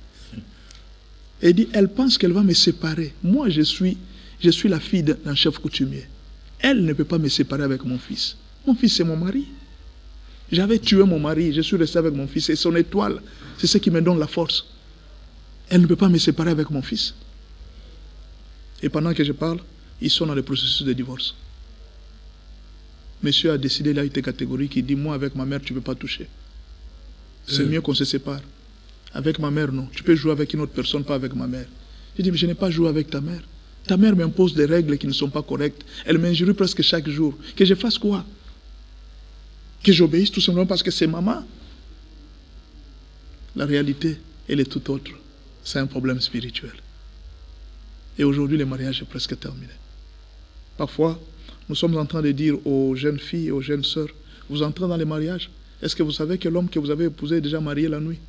Elle dit, elle pense qu'elle va me séparer. Moi, je suis la fille d'un chef coutumier. Elle ne peut pas me séparer avec mon fils. Mon fils, c'est mon mari. J'avais tué mon mari, je suis resté avec mon fils. Et son étoile, c'est ce qui me donne la force. Elle ne peut pas me séparer avec mon fils. Et pendant que je parle, ils sont dans le processus de divorce. Monsieur a décidé, il a été catégorique, il dit, moi avec ma mère, tu ne peux pas toucher. C'est mieux qu'on se sépare. Avec ma mère, non. Tu peux jouer avec une autre personne, pas avec ma mère. Je dis, mais je n'ai pas joué avec ta mère. Ta mère m'impose des règles qui ne sont pas correctes. Elle m'injurie presque chaque jour. Que je fasse quoi? Que j'obéisse tout simplement parce que c'est maman? La réalité, elle est tout autre. C'est un problème spirituel. Et aujourd'hui, le mariage est presque terminé. Parfois, nous sommes en train de dire aux jeunes filles et aux jeunes sœurs, vous entrez dans le mariage, est-ce que vous savez que l'homme que vous avez épousé est déjà marié la nuit?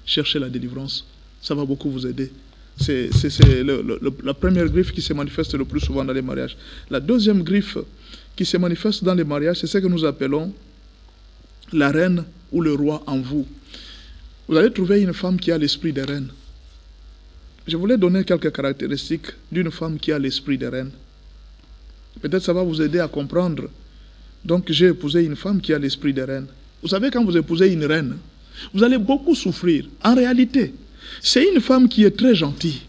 Cherchez la délivrance. Ça va beaucoup vous aider. C'est la première griffe qui se manifeste le plus souvent dans les mariages. La deuxième griffe qui se manifeste dans les mariages, c'est ce que nous appelons la reine ou le roi en vous. Vous allez trouver une femme qui a l'esprit de reine. Je voulais donner quelques caractéristiques d'une femme qui a l'esprit de reine. Peut-être ça va vous aider à comprendre. Donc j'ai épousé une femme qui a l'esprit de reine. Vous savez, quand vous épousez une reine, vous allez beaucoup souffrir. En réalité, c'est une femme qui est très gentille.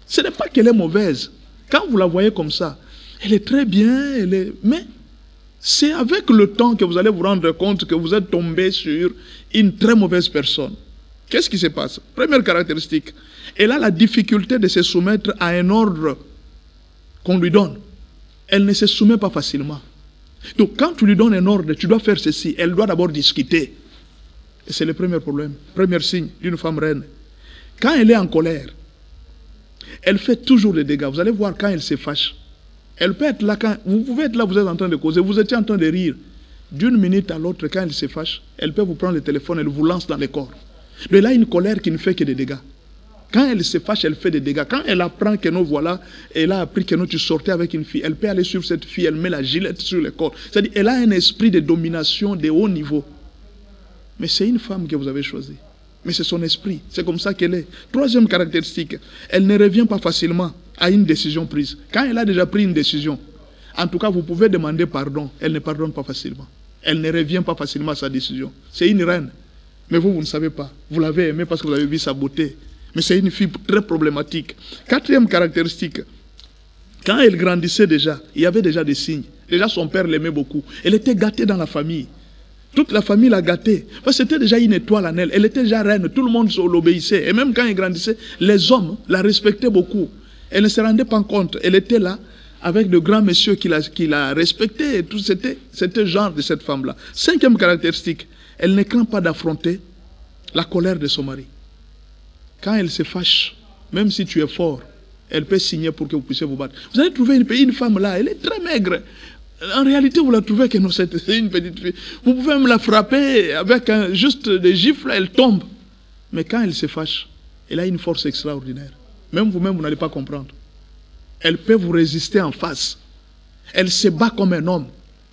Ce n'est pas qu'elle est mauvaise. Quand vous la voyez comme ça, elle est très bien, mais c'est avec le temps que vous allez vous rendre compte que vous êtes tombé sur une très mauvaise personne. Qu'est-ce qui se passe? Première caractéristique, elle a la difficulté de se soumettre à un ordre qu'on lui donne. Elle ne se soumet pas facilement. Donc quand tu lui donnes un ordre, tu dois faire ceci, elle doit d'abord discuter. Et c'est le premier problème, premier signe d'une femme reine. Quand elle est en colère, elle fait toujours des dégâts. Vous allez voir quand elle se fâche. Elle peut être là, quand vous pouvez être là, vous êtes en train de causer, vous étiez en train de rire. D'une minute à l'autre, quand elle se fâche, elle peut vous prendre le téléphone, elle vous lance dans les corps. Mais là, une colère qui ne fait que des dégâts. Quand elle se fâche, elle fait des dégâts. Quand elle apprend que nous voilà, elle a appris que nous tu sortais avec une fille, elle peut aller sur cette fille, elle met la gilette sur le corps. C'est-à-dire, elle a un esprit de domination de haut niveau. Mais c'est une femme que vous avez choisie. Mais c'est son esprit, c'est comme ça qu'elle est. Troisième caractéristique, elle ne revient pas facilement à une décision prise. Quand elle a déjà pris une décision, en tout cas, vous pouvez demander pardon, elle ne pardonne pas facilement. Elle ne revient pas facilement à sa décision. C'est une reine. Mais vous ne savez pas. Vous l'avez aimée parce que vous avez vu sa beauté. Mais c'est une fille très problématique. Quatrième caractéristique, quand elle grandissait déjà, il y avait déjà des signes. Déjà, son père l'aimait beaucoup. Elle était gâtée dans la famille. Toute la famille l'a gâtée. Parce que c'était déjà une étoile en elle. Elle était déjà reine. Tout le monde l'obéissait. Et même quand elle grandissait, les hommes la respectaient beaucoup. Elle ne se rendait pas compte. Elle était là avec de grands messieurs qui la respectaient. Et tout, c'était le genre de cette femme-là. Cinquième caractéristique, elle ne craint pas d'affronter la colère de son mari. Quand elle se fâche, même si tu es fort, elle peut signer pour que vous puissiez vous battre. Vous allez trouver une femme là, elle est très maigre. En réalité, vous la trouvez que non, c'est une petite fille. Vous pouvez même la frapper avec juste des gifles, elle tombe. Mais quand elle se fâche, elle a une force extraordinaire. Même vous-même, vous n'allez pas comprendre. Elle peut vous résister en face. Elle se bat comme un homme.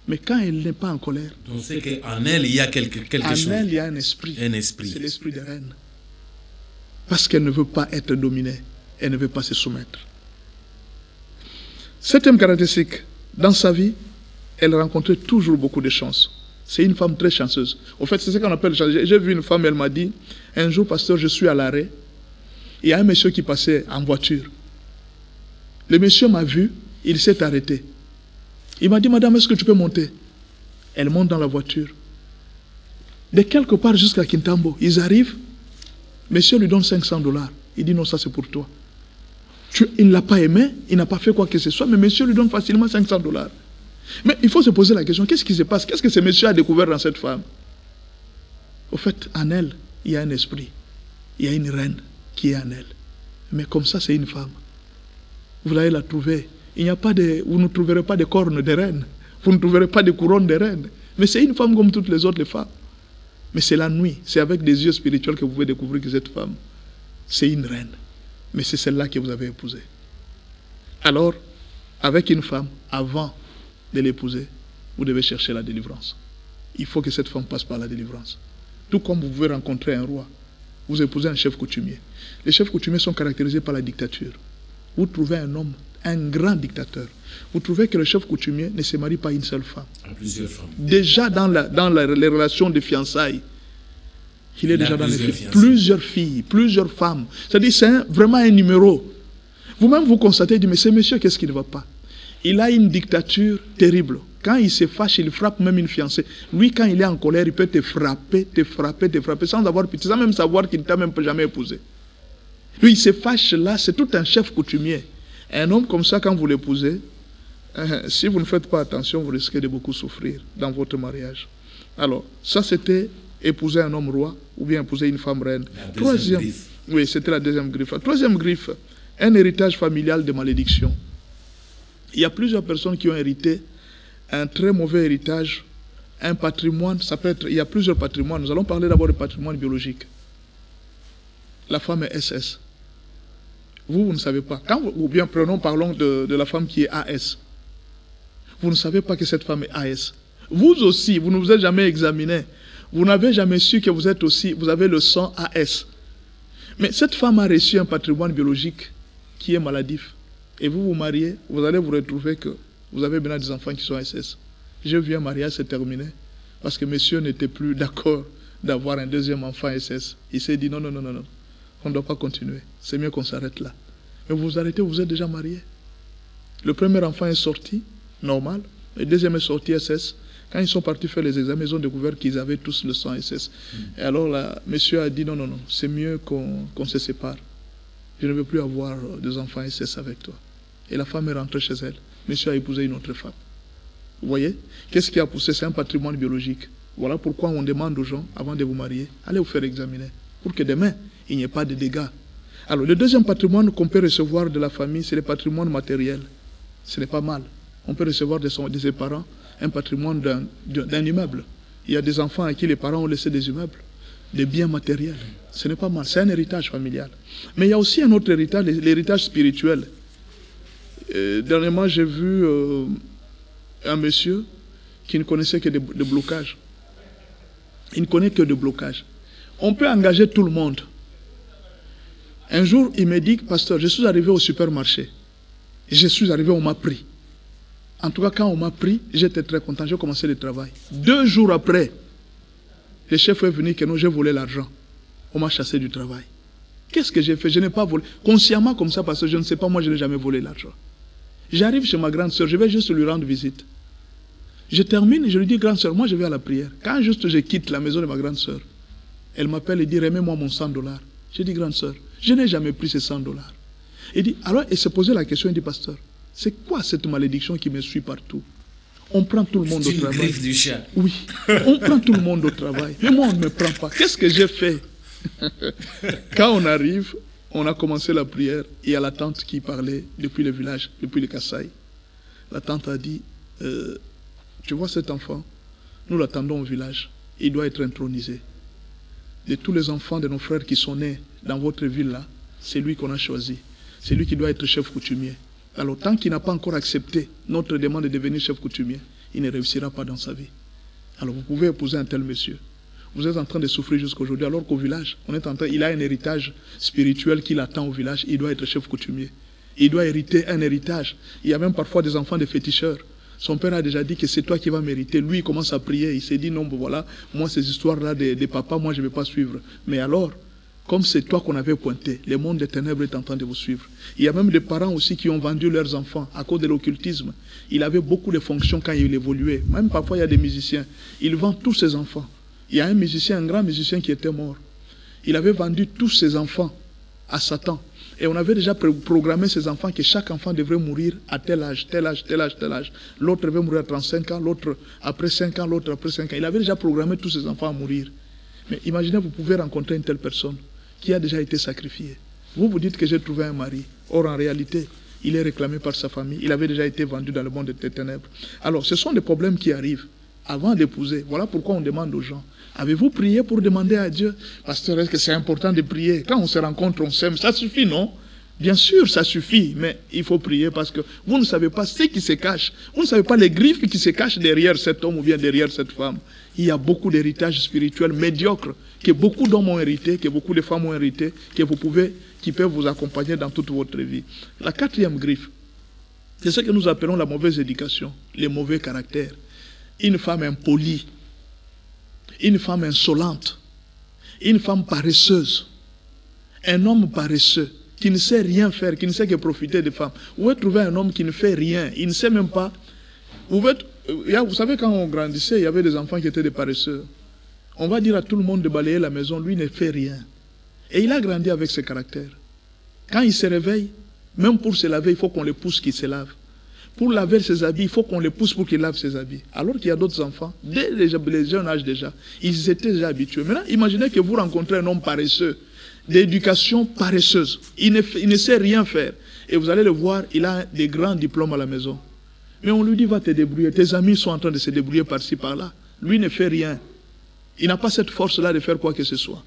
Mais quand elle n'est pas en colère... Donc c'est qu'en elle, il y a quelque chose. En elle, il y a un esprit. Un esprit. C'est l'esprit de reine. Parce qu'elle ne veut pas être dominée. Elle ne veut pas se soumettre. Septième caractéristique, dans sa vie, elle rencontrait toujours beaucoup de chance. C'est une femme très chanceuse. En fait, c'est ce qu'on appelle chance. J'ai vu une femme, elle m'a dit, un jour, pasteur, je suis à l'arrêt. Il y a un monsieur qui passait en voiture. Le monsieur m'a vu, il s'est arrêté. Il m'a dit, madame, est-ce que tu peux monter? Elle monte dans la voiture. De quelque part jusqu'à Kintambo, ils arrivent. Monsieur lui donne $500. Il dit, non, ça c'est pour toi. Il ne l'a pas aimé, il n'a pas fait quoi que ce soit, mais monsieur lui donne facilement $500. Mais il faut se poser la question, qu'est-ce qui se passe? Qu'est-ce que ce monsieur a découvert dans cette femme? Au fait, en elle, il y a un esprit. Il y a une reine qui est en elle. Mais comme ça, c'est une femme. Vous allez la trouver. Vous ne trouverez pas de cornes de reine. Vous ne trouverez pas de couronne de reine. Mais c'est une femme comme toutes les autres femmes. Mais c'est la nuit. C'est avec des yeux spirituels que vous pouvez découvrir que cette femme, c'est une reine. Mais c'est celle-là que vous avez épousée. Alors, avec une femme, avant de l'épouser, vous devez chercher la délivrance. Il faut que cette femme passe par la délivrance. Tout comme vous pouvez rencontrer un roi, vous épousez un chef coutumier. Les chefs coutumiers sont caractérisés par la dictature. Vous trouvez un homme, un grand dictateur. Vous trouvez que le chef coutumier ne se marie pas à une seule femme. À plusieurs femmes. Déjà dans les relations de fiançailles, il est déjà dans plusieurs filles, plusieurs femmes. C'est-à-dire c'est vraiment un numéro. Vous-même vous constatez, mais ce monsieur, qu'est-ce qui ne va pas? Il a une dictature terrible. Quand il se fâche, il frappe même une fiancée. Lui, quand il est en colère, il peut te frapper, sans avoir pitié, sans même savoir qu'il ne t'a même jamais épousé. Lui, il se fâche là, c'est tout un chef coutumier. Un homme comme ça, quand vous l'épousez, si vous ne faites pas attention, vous risquez de beaucoup souffrir dans votre mariage. Alors, ça c'était épouser un homme roi ou bien épouser une femme reine. Troisième, oui, c'était la deuxième griffe. La troisième griffe, un héritage familial de malédiction. Il y a plusieurs personnes qui ont hérité un très mauvais héritage, un patrimoine, ça peut être, il y a plusieurs patrimoines. Nous allons parler d'abord du patrimoine biologique. La femme est SS. Vous ne savez pas. Ou bien parlons de la femme qui est AS. Vous ne savez pas que cette femme est AS. Vous aussi, vous ne vous êtes jamais examiné. Vous n'avez jamais su que vous avez le sang AS. Mais cette femme a reçu un patrimoine biologique qui est maladif. Et vous vous mariez, vous allez vous retrouver que vous avez maintenant des enfants qui sont SS. J'ai vu un mariage se terminer parce que monsieur n'était plus d'accord d'avoir un deuxième enfant SS. Il s'est dit non, on ne doit pas continuer. C'est mieux qu'on s'arrête là. Mais vous vous arrêtez, vous êtes déjà marié. Le premier enfant est sorti, normal. Le deuxième est sorti SS. Quand ils sont partis faire les examens, ils ont découvert qu'ils avaient tous le sang SS. Et alors là, monsieur a dit non, c'est mieux qu'on se sépare. Je ne veux plus avoir des enfants SS avec toi. Et la femme est rentrée chez elle. Monsieur a épousé une autre femme. Vous voyez? Qu'est-ce qui a poussé? C'est un patrimoine biologique. Voilà pourquoi on demande aux gens, avant de vous marier, allez vous faire examiner. Pour que demain, il n'y ait pas de dégâts. Alors, le deuxième patrimoine qu'on peut recevoir de la famille, c'est le patrimoine matériel. Ce n'est pas mal. On peut recevoir de ses parents un patrimoine d'un immeuble. Il y a des enfants à qui les parents ont laissé des immeubles, des biens matériels. Ce n'est pas mal. C'est un héritage familial. Mais il y a aussi un autre héritage, l'héritage spirituel. Dernièrement, j'ai vu un monsieur qui ne connaissait que de blocages. Il ne connaît que de blocages. On peut engager tout le monde. Un jour, il me dit, pasteur, je suis arrivé au supermarché. Je suis arrivé, on m'a pris. En tout cas, quand on m'a pris, j'étais très content, j'ai commencé le travail. 2 jours après, le chef est venu que non, j'ai volé l'argent. On m'a chassé du travail. Qu'est-ce que j'ai fait? Je n'ai pas volé. Consciemment comme ça, parce que je ne sais pas, moi je n'ai jamais volé l'argent. J'arrive chez ma grande sœur, je vais juste lui rendre visite. Je termine et je lui dis, grande sœur, moi je vais à la prière. Quand juste je quitte la maison de ma grande sœur, elle m'appelle et dit, remets-moi mon $100. J'ai dit, grande sœur, je n'ai jamais pris ces $100. Il dit, alors, elle s'est posé la question, il dit, pasteur, c'est quoi cette malédiction qui me suit partout? On prend tout le monde au travail. C'est une griffe du chat. Oui, on prend tout le monde au travail. Mais moi, on ne me prend pas. Qu'est-ce que j'ai fait? Quand on arrive, on a commencé la prière. Il y a la tante qui parlait depuis le village, depuis le Kasaï. La tante a dit, tu vois cet enfant, nous l'attendons au village. Il doit être intronisé. De tous les enfants de nos frères qui sont nés dans votre ville-là, c'est lui qu'on a choisi. C'est lui qui doit être chef coutumier. Alors, tant qu'il n'a pas encore accepté notre demande de devenir chef coutumier, il ne réussira pas dans sa vie. Alors, vous pouvez épouser un tel monsieur. Vous êtes en train de souffrir jusqu'à aujourd'hui, alors qu'au village, il a un héritage spirituel qui l'attend au village, il doit être chef coutumier. Il doit hériter un héritage. Il y a même parfois des enfants de féticheurs. Son père a déjà dit que c'est toi qui vas mériter. Lui, il commence à prier. Il s'est dit, non, voilà, moi, ces histoires-là des papas, moi, je ne vais pas suivre. Mais alors, comme c'est toi qu'on avait pointé, le monde des ténèbres est en train de vous suivre. Il y a même des parents aussi qui ont vendu leurs enfants à cause de l'occultisme. Il avait beaucoup de fonctions quand il évoluait. Même parfois, il y a des musiciens. Il vend tous ses enfants. Il y a un musicien, un grand musicien qui était mort. Il avait vendu tous ses enfants à Satan. Et on avait déjà programmé ses enfants que chaque enfant devrait mourir à tel âge, tel âge, tel âge, tel âge. L'autre devait mourir à 35 ans, l'autre après 5 ans, l'autre après 5 ans. Il avait déjà programmé tous ses enfants à mourir. Mais imaginez, vous pouvez rencontrer une telle personne qui a déjà été sacrifiée. Vous vous dites que j'ai trouvé un mari. Or, en réalité, il est réclamé par sa famille. Il avait déjà été vendu dans le monde des ténèbres. Alors, ce sont des problèmes qui arrivent avant d'épouser. Voilà pourquoi on demande aux gens. Avez-vous prié pour demander à Dieu? Pasteur, est-ce que c'est important de prier? Quand on se rencontre, on s'aime. Ça suffit, non? Bien sûr, ça suffit, mais il faut prier parce que vous ne savez pas ce qui se cache. Vous ne savez pas les griffes qui se cachent derrière cet homme ou bien derrière cette femme. Il y a beaucoup d'héritages spirituels médiocres que beaucoup d'hommes ont hérité, que beaucoup de femmes ont hérité, qui peuvent vous accompagner dans toute votre vie. La 4e griffe, c'est ce que nous appelons la mauvaise éducation, les mauvais caractères. Une femme impolie, une femme insolente, une femme paresseuse, un homme paresseux, qui ne sait rien faire, qui ne sait que profiter des femmes. Vous pouvez trouver un homme qui ne fait rien, il ne sait même pas. Vous savez, quand on grandissait, il y avait des enfants qui étaient des paresseux. On va dire à tout le monde de balayer la maison, lui ne fait rien. Et il a grandi avec ce caractère. Quand il se réveille, même pour se laver, il faut qu'on le pousse qu'il se lave. Pour laver ses habits, il faut qu'on le pousse pour qu'il lave ses habits. Alors qu'il y a d'autres enfants, dès les jeunes âges déjà, ils étaient déjà habitués. Maintenant, imaginez que vous rencontrez un homme paresseux, d'éducation paresseuse. Il ne sait rien faire. Et vous allez le voir, il a des grands diplômes à la maison. Mais on lui dit, va te débrouiller. Tes amis sont en train de se débrouiller par-ci, par-là. Lui ne fait rien. Il n'a pas cette force-là de faire quoi que ce soit.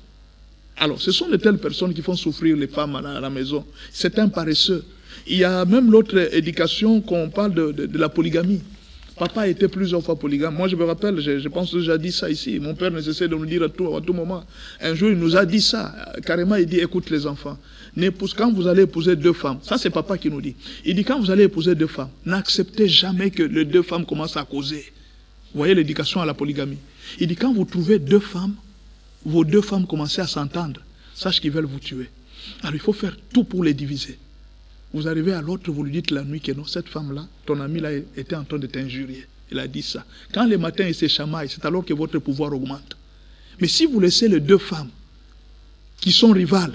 Alors, ce sont de telles personnes qui font souffrir les femmes à la maison. C'est un paresseux. Il y a même l'autre éducation qu'on parle de la polygamie. Papa a été plusieurs fois polygame. Moi, je me rappelle, je pense que j'ai dit ça ici. Mon père ne cessait de nous dire à tout moment. Un jour, il nous a dit ça. Carrément, il dit, écoute les enfants, quand vous allez épouser 2 femmes, ça c'est papa qui nous dit. Il dit, quand vous allez épouser 2 femmes, n'acceptez jamais que les 2 femmes commencent à causer. Vous voyez l'éducation à la polygamie. Il dit, quand vous trouvez 2 femmes, vos 2 femmes commencent à s'entendre, sache qu'ils veulent vous tuer. Alors, il faut faire tout pour les diviser. Vous arrivez à l'autre, vous lui dites la nuit que non, cette femme-là, ton ami là, était en train de t'injurier. Il a dit ça. Quand les matins ils se chamaillent, c'est alors que votre pouvoir augmente. Mais si vous laissez les deux femmes qui sont rivales,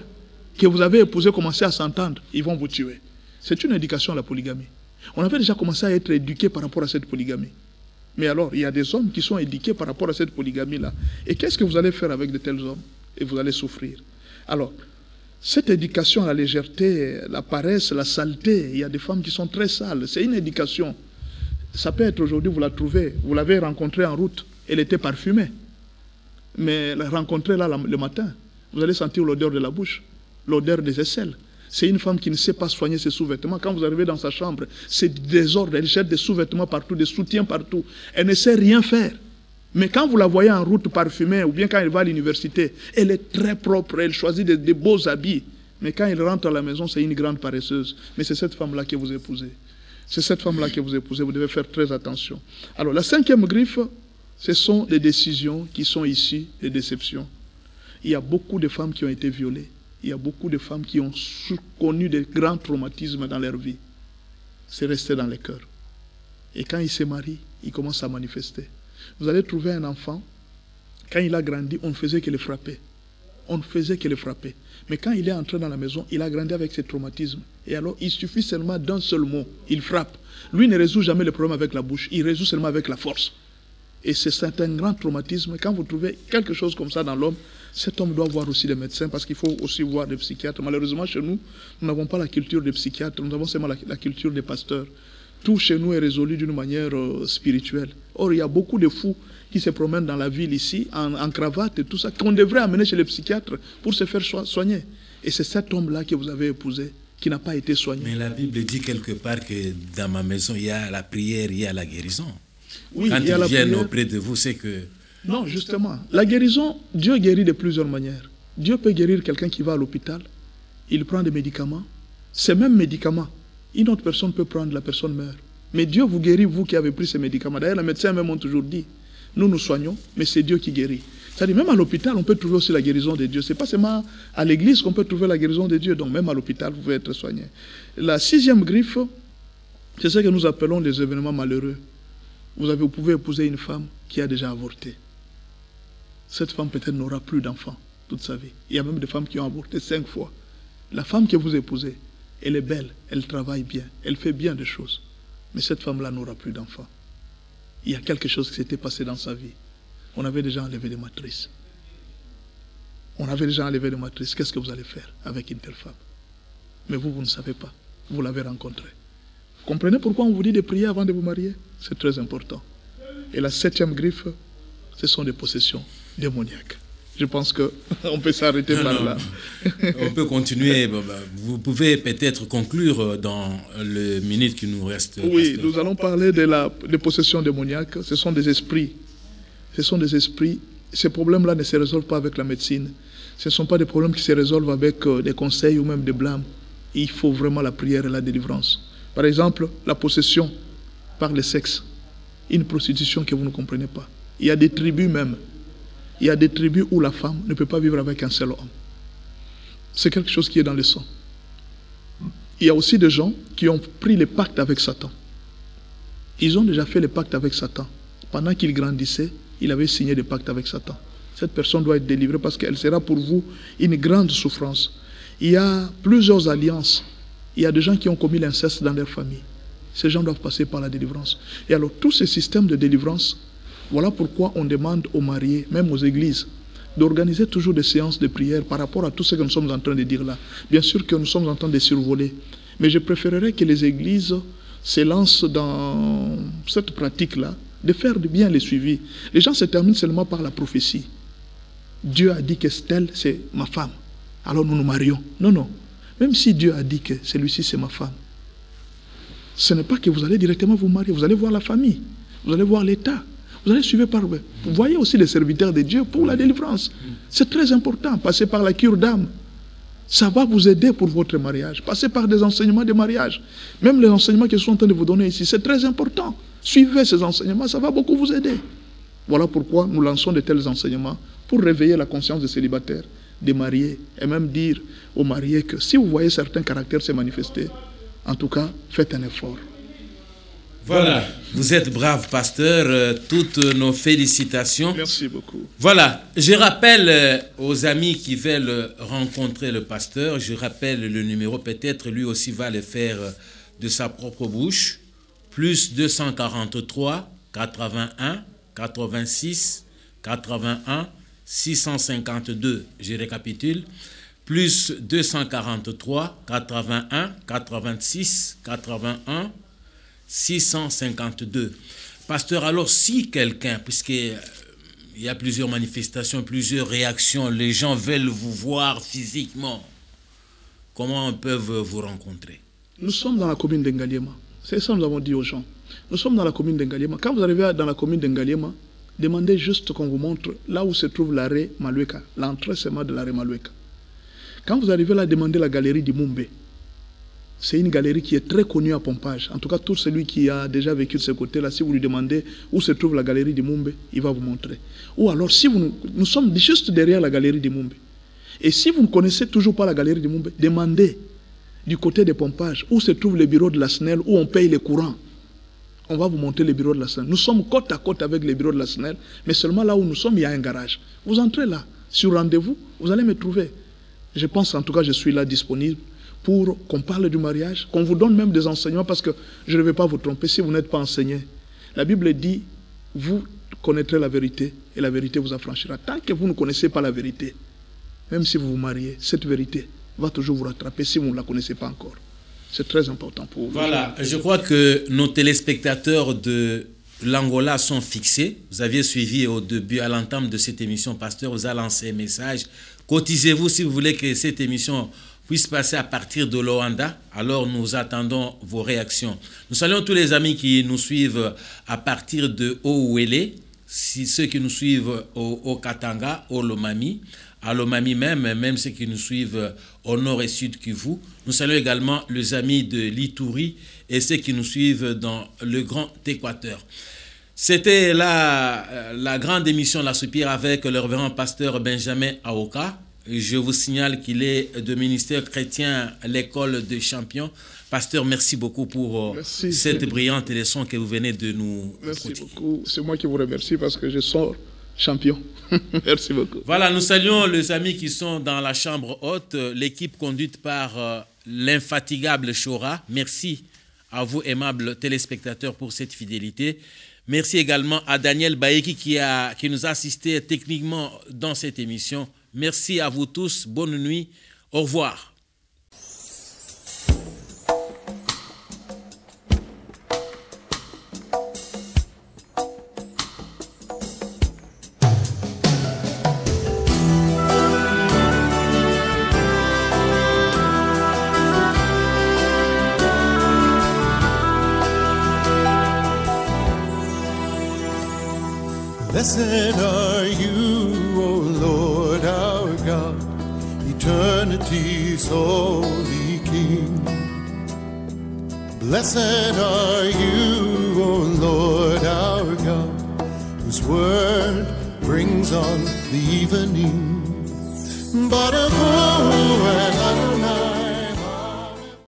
que vous avez épousées, commencer à s'entendre, ils vont vous tuer. C'est une indication à la polygamie. On avait déjà commencé à être éduqués par rapport à cette polygamie. Mais alors, il y a des hommes qui sont éduqués par rapport à cette polygamie-là. Et qu'est-ce que vous allez faire avec de tels hommes? Et vous allez souffrir. Alors, cette éducation à la légèreté, la paresse, la saleté, il y a des femmes qui sont très sales. C'est une éducation. Ça peut être aujourd'hui, vous la trouvez, vous l'avez rencontrée en route, elle était parfumée. Mais la rencontrer là le matin, vous allez sentir l'odeur de la bouche, l'odeur des aisselles. C'est une femme qui ne sait pas soigner ses sous-vêtements. Quand vous arrivez dans sa chambre, c'est du désordre, elle jette des sous-vêtements partout, des soutiens partout. Elle ne sait rien faire. Mais quand vous la voyez en route parfumée, ou bien quand elle va à l'université, elle est très propre, elle choisit des beaux habits. Mais quand elle rentre à la maison, c'est une grande paresseuse. Mais c'est cette femme-là que vous épousez. C'est cette femme-là que vous épousez, vous devez faire très attention. Alors, la cinquième griffe, ce sont des décisions qui sont ici, des déceptions. Il y a beaucoup de femmes qui ont été violées. Il y a beaucoup de femmes qui ont connu des grands traumatismes dans leur vie. C'est resté dans les cœurs. Et quand ils se marient, ils commencent à manifester. Vous allez trouver un enfant, quand il a grandi, on ne faisait que le frapper. On ne faisait que le frapper. Mais quand il est entré dans la maison, il a grandi avec ses traumatismes. Et alors, il suffit seulement d'un seul mot. Il frappe. Lui ne résout jamais le problème avec la bouche. Il résout seulement avec la force. Et c'est un grand traumatisme. Quand vous trouvez quelque chose comme ça dans l'homme, cet homme doit voir aussi des médecins parce qu'il faut aussi voir des psychiatres. Malheureusement, chez nous, nous n'avons pas la culture des psychiatres. Nous avons seulement la culture des pasteurs. Tout chez nous est résolu d'une manière spirituelle. Or, il y a beaucoup de fous qui se promènent dans la ville ici, en cravate et tout ça, qu'on devrait amener chez les psychiatres pour se faire soigner. Et c'est cet homme-là que vous avez épousé, qui n'a pas été soigné. Mais la Bible dit quelque part que dans ma maison, il y a la prière, il y a la guérison. Oui, quand il y a ils la viennent prière. auprès de vous, c'est que... Non, justement. La guérison, Dieu guérit de plusieurs manières. Dieu peut guérir quelqu'un qui va à l'hôpital, il prend des médicaments. Ces mêmes médicaments, une autre personne peut prendre, la personne meurt. Mais Dieu vous guérit, vous qui avez pris ces médicaments. D'ailleurs, les médecins même ont toujours dit, nous nous soignons, mais c'est Dieu qui guérit. C'est-à-dire, même à l'hôpital, on peut trouver aussi la guérison de Dieu. Ce n'est pas seulement à l'église qu'on peut trouver la guérison de Dieu. Donc, même à l'hôpital, vous pouvez être soigné. La sixième griffe, c'est ce que nous appelons les événements malheureux. Vous pouvez épouser une femme qui a déjà avorté. Cette femme peut-être n'aura plus d'enfants toute sa vie. Il y a même des femmes qui ont avorté 5 fois. La femme que vous épousez, elle est belle, elle travaille bien, elle fait bien des choses. Mais cette femme-là n'aura plus d'enfants. Il y a quelque chose qui s'était passé dans sa vie. On avait déjà enlevé des matrices. On avait déjà enlevé des matrices. Qu'est-ce que vous allez faire avec une telle femme? Mais vous ne savez pas. Vous l'avez rencontrée. Comprenez pourquoi on vous dit de prier avant de vous marier? C'est très important. Et la septième griffe, ce sont des possessions démoniaques. Je pense qu'on peut s'arrêter par là. On peut continuer. Vous pouvez peut-être conclure dans le minute qui nous reste. Oui, pasteur. nous allons parler des possessions démoniaques. Ce sont des esprits. Ce sont des esprits. Ces problèmes-là ne se résolvent pas avec la médecine. Ce ne sont pas des problèmes qui se résolvent avec des conseils ou même des blâmes. Il faut vraiment la prière et la délivrance. Par exemple, la possession par le sexe. Une prostitution que vous ne comprenez pas. Il y a des tribus même. Il y a des tribus où la femme ne peut pas vivre avec un seul homme. C'est quelque chose qui est dans le sang. Il y a aussi des gens qui ont pris le pacte avec Satan. Ils ont déjà fait le pacte avec Satan. Pendant qu'il grandissait, il avait signé le pacte avec Satan. Cette personne doit être délivrée parce qu'elle sera pour vous une grande souffrance. Il y a plusieurs alliances. Il y a des gens qui ont commis l'inceste dans leur famille. Ces gens doivent passer par la délivrance. Et alors, tous ces systèmes de délivrance, voilà pourquoi on demande aux mariés, même aux églises, d'organiser toujours des séances de prière par rapport à tout ce que nous sommes en train de dire là. Bien sûr que nous sommes en train de survoler, mais je préférerais que les églises se lancent dans cette pratique-là, de faire bien les suivis. Les gens se terminent seulement par la prophétie. Dieu a dit que Stella, c'est ma femme, alors nous nous marions. Non, non. Même si Dieu a dit que celui-ci, c'est ma femme, ce n'est pas que vous allez directement vous marier, vous allez voir la famille, vous allez voir l'État. Vous allez suivre par... Vous voyez aussi les serviteurs de Dieu pour la délivrance. C'est très important. Passer par la cure d'âme. Ça va vous aider pour votre mariage. Passez par des enseignements de mariage. Même les enseignements que je suis en train de vous donner ici, c'est très important. Suivez ces enseignements, ça va beaucoup vous aider. Voilà pourquoi nous lançons de tels enseignements pour réveiller la conscience des célibataires, des mariés, et même dire aux mariés que si vous voyez certains caractères se manifester, en tout cas, faites un effort. Voilà, vous êtes brave pasteur, toutes nos félicitations. Merci beaucoup. Voilà, je rappelle aux amis qui veulent rencontrer le pasteur, je rappelle le numéro, peut-être lui aussi va le faire de sa propre bouche, plus 243 81 86 81 652, je récapitule, plus 243 81 86 81 652. Pasteur, alors si quelqu'un, puisqu'il y a plusieurs manifestations, plusieurs réactions, les gens veulent vous voir physiquement, comment peuvent vous rencontrer? Nous sommes dans la commune d'Engaliema. C'est ça que nous avons dit aux gens. Nous sommes dans la commune d'Engaliema. Quand vous arrivez dans la commune d'Engaliema, demandez juste qu'on vous montre là où se trouve l'arrêt Malueka, l'entrée seulement de l'arrêt Malueka. Quand vous arrivez là, demandez la galerie du Mumbe. C'est une galerie qui est très connue à Pompage. En tout cas, tout celui qui a déjà vécu de ce côté-là, si vous lui demandez où se trouve la galerie du Mumbe, il va vous montrer. Ou alors, si nous sommes juste derrière la galerie du Mumbe. Et si vous ne connaissez toujours pas la galerie du Mumbe, demandez du côté de Pompage où se trouve le bureau de la SNEL, où on paye les courants. On va vous montrer les bureaux de la SNEL. Nous sommes côte à côte avec les bureaux de la SNEL, mais seulement là où nous sommes, il y a un garage. Vous entrez là, sur rendez-vous, vous allez me trouver. Je pense en tout cas, je suis là disponible pour qu'on parle du mariage, qu'on vous donne même des enseignements, parce que je ne vais pas vous tromper si vous n'êtes pas enseigné. La Bible dit, vous connaîtrez la vérité et la vérité vous affranchira. Tant que vous ne connaissez pas la vérité, même si vous vous mariez, cette vérité va toujours vous rattraper si vous ne la connaissez pas encore. C'est très important pour vous. Voilà, je crois que nos téléspectateurs de l'Angola sont fixés. Vous aviez suivi au début, à l'entame de cette émission, pasteur, vous a lancé un message. Cotisez-vous si vous voulez que cette émission puisse passer à partir de Luanda. Alors nous attendons vos réactions. Nous saluons tous les amis qui nous suivent à partir de Ouélé, ceux qui nous suivent au Katanga, au Lomami, à Lomami même ceux qui nous suivent au nord et sud Kivu. Nous saluons également les amis de l'Ituri et ceux qui nous suivent dans le Grand Équateur. C'était la grande émission La Soupire avec le révérend pasteur Benjamin Aoka. Je vous signale qu'il est de ministère chrétien à l'école des champions. Pasteur, merci beaucoup pour cette brillante leçon que vous venez de nous Merci beaucoup. C'est moi qui vous remercie parce que je sors champion. Merci beaucoup. Voilà, nous saluons les amis qui sont dans la chambre haute, l'équipe conduite par l'infatigable Chora. Merci à vous, aimables téléspectateurs, pour cette fidélité. Merci également à Daniel Baeki qui nous a assisté techniquement dans cette émission. Merci à vous tous. Bonne nuit. Au revoir. Blessed are you, O Lord our God, eternity's holy King. Blessed are you, O Lord our God, whose word brings on the evening. But of and